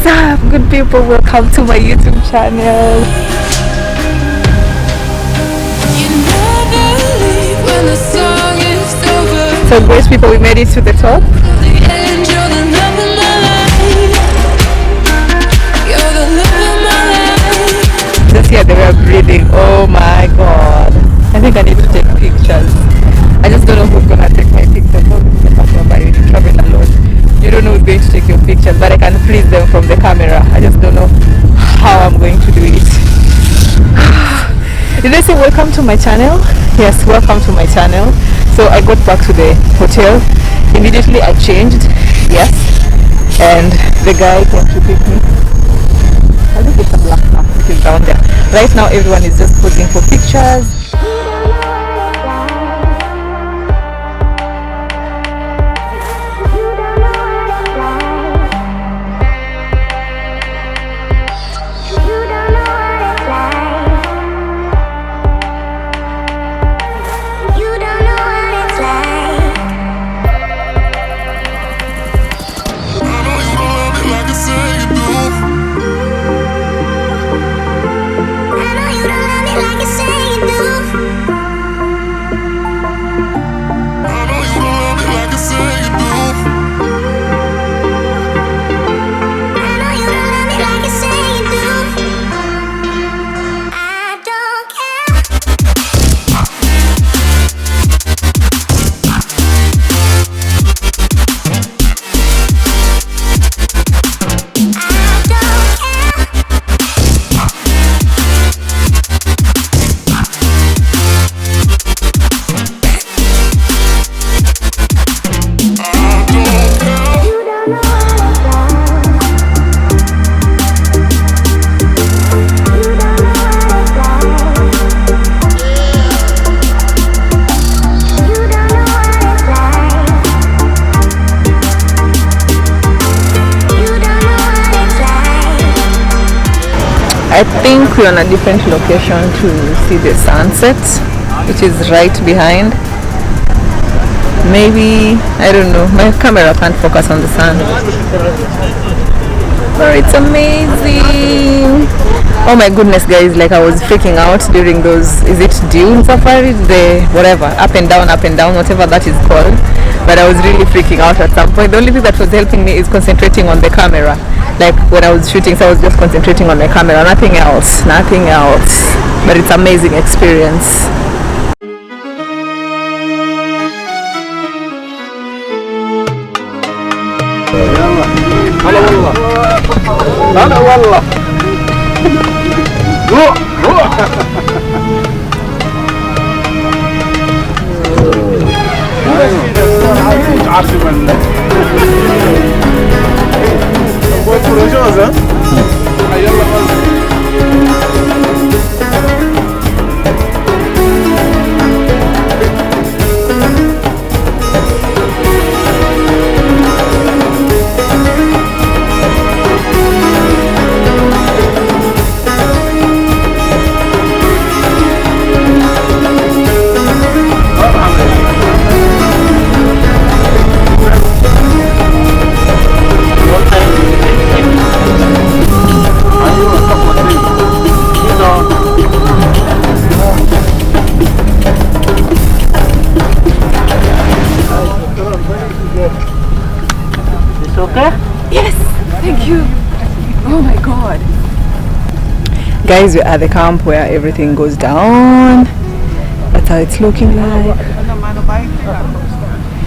What's up, good people? Welcome to my YouTube channel. So great people, we made it to the top. Just here they were breathing. Oh my god. I think I need to take pictures. I just don't know who's gonna take my pictures. By traveling alone, you don't know who's going to take your pictures, but I can freeze them from the camera. I just don't know how I'm going to do it. Did they say welcome to my channel? Yes, welcome to my channel. So I got back to the hotel. Immediately I changed. Yes. And the guy came to pick me. I think it's a black car which is down there. Right now everyone is just posing for pictures. I think we're on a different location to see the sunset, which is right behind. Maybe, I don't know, my camera can't focus on the sun. But it's amazing. Oh my goodness guys, like I was freaking out during those, is it dune safari? The whatever, up and down, whatever that is called. But I was really freaking out at some point. The only thing that was helping me is concentrating on the camera. Like when I was shooting, so I was just concentrating on my camera, nothing else. But it's amazing experience. Guys, we're at the camp where everything goes down. That's how it's looking like.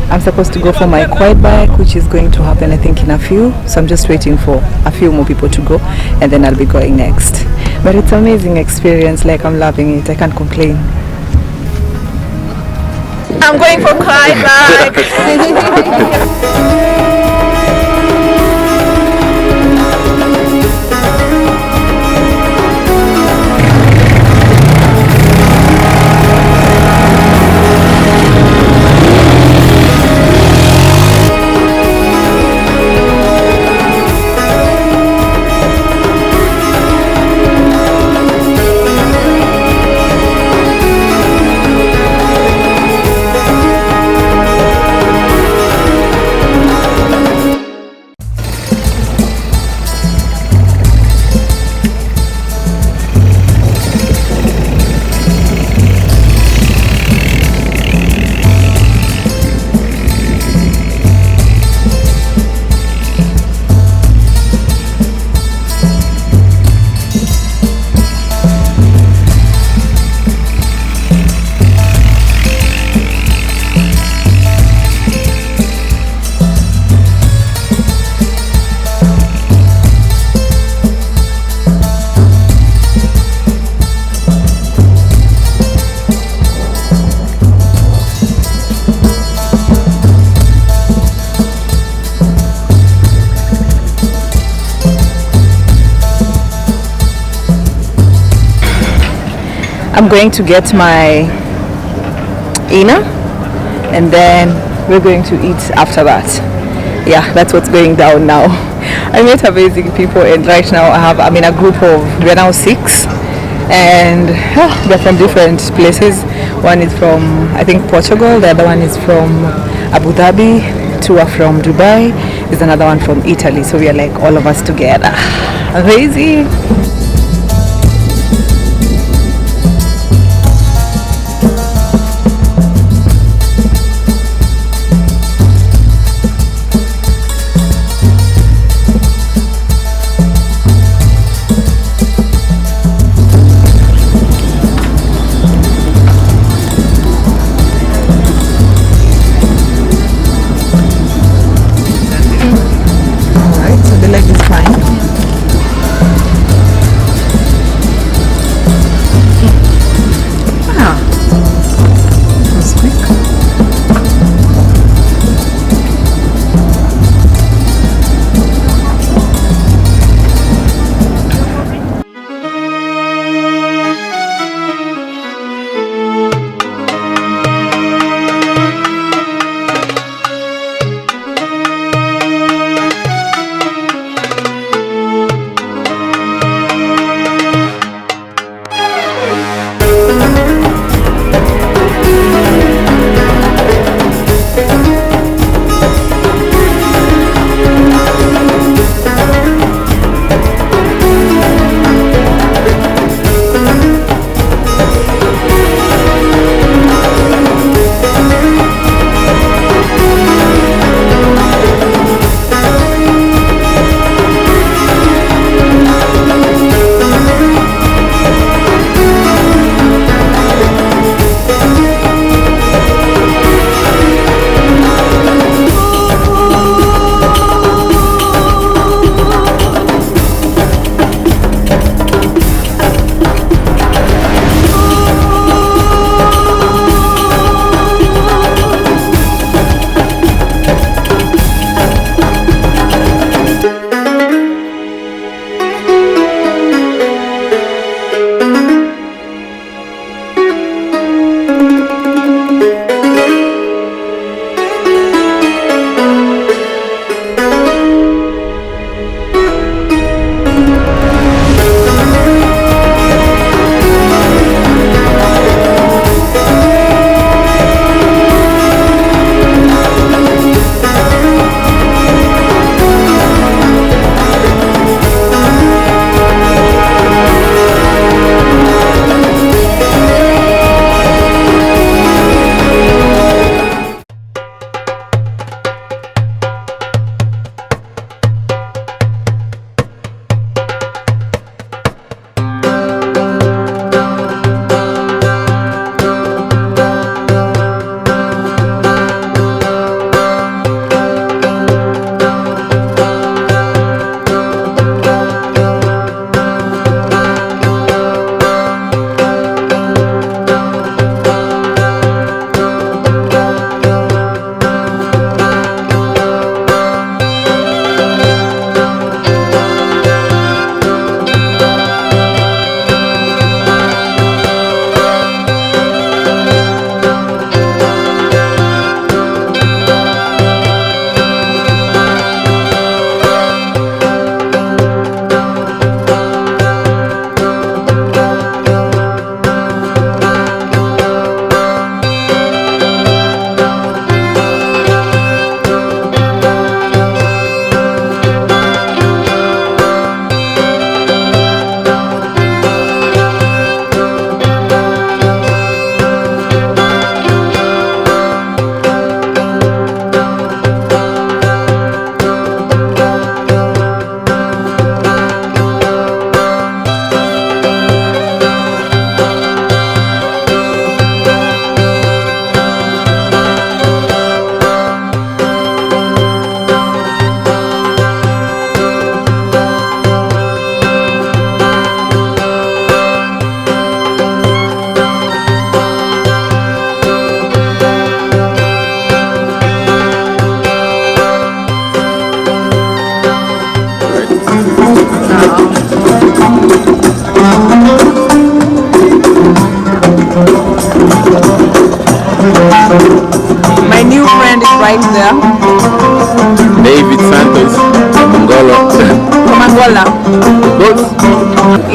I'm supposed to go for my quad bike, which is going to happen I think in a few. So I'm just waiting for a few more people to go and then I'll be going next. But it's an amazing experience, like I'm loving it. I can't complain. I'm going for quad bike. I'm going to get my inner, and then we're going to eat after that. Yeah, that's what's going down now. I met amazing people, and right now I'm in a group of, we're now 6, and they're from different places. One is from, I think, Portugal, the other one is from Abu Dhabi, 2 are from Dubai, there's another one from Italy. So we are like all of us together. Amazing.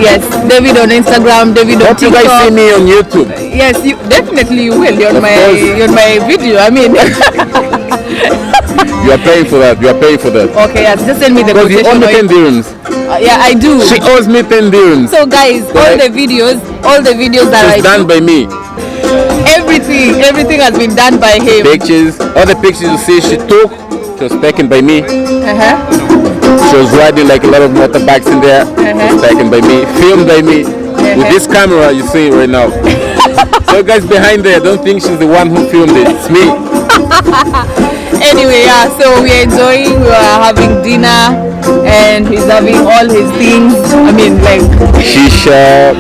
Yes, David on Instagram, David on Hope you TikTok. guys see me on YouTube. Yes, you definitely you will. You're on my video. I mean. You are paying for that. You are paying for that. Okay, yes, just send me the Because you owe me 10 dirhams. yeah, I do. She owes me 10 dirhams. So guys, all the videos that it's done by me. Everything has been done by him. Pictures, all the pictures you see she took, she was taken by me. She was riding like a lot of motorbikes in there. It was taken by me, filmed by me. With this camera you see right now. So guys behind there, don't think she's the one who filmed it. It's me. Anyway, yeah, so we're enjoying, we are having dinner and he's having all his things. I mean, like Shisha,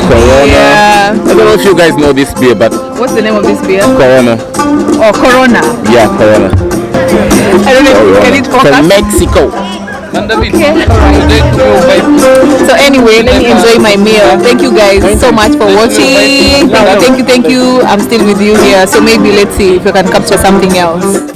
Corona. Yeah. I don't know if you guys know this beer, but what's the name of this beer? Corona. Oh, Corona. Yeah, Corona. I don't know. Can it focus? From Mexico. Okay. So anyway, let me enjoy my meal. Thank you guys so much for watching. Thank you. I'm still with you here. So maybe let's see if we can capture something else.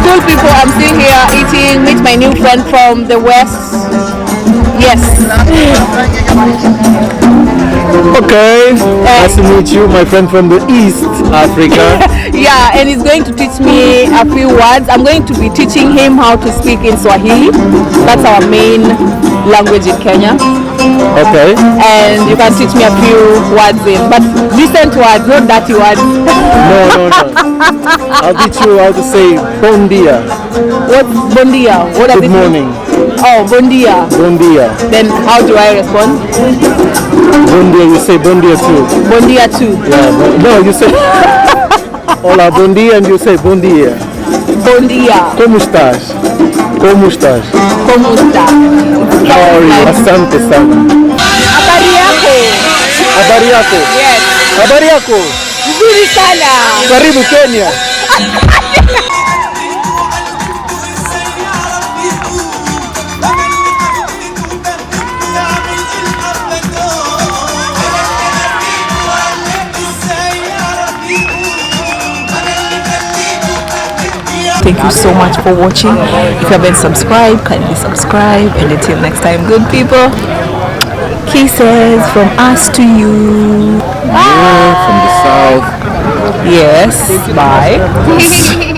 Cool people, I'm still here eating, meet my new friend from the west. Yes. Okay, nice to meet you, my friend from the East Africa. Yeah, and he's going to teach me a few words. I'm going to be teaching him how to speak in Swahili. That's our main language in Kenya. Okay. And you can teach me a few words in, but decent words, not dirty words. No. I'll teach you how to say bon dia. What's bon dia? What does Good it morning. mean? Oh, bon dia. Bon dia. Then how do I respond? Bon dia, you say bon dia too. Bon dia too. Yeah, no, you say hola, bon dia, and you say bon dia. Bon dia. ¿Cómo estás? ¿Cómo estás? ¿Cómo está? How are you? Asante sana. Habari yako. Habari yako. Yes. Habari yako. Nzuri sana. Karibu Kenya. Thank you so much for watching. If you haven't subscribed, kindly subscribe. And until next time, good people, kisses from us to you. Yeah, from the south. Yes, bye.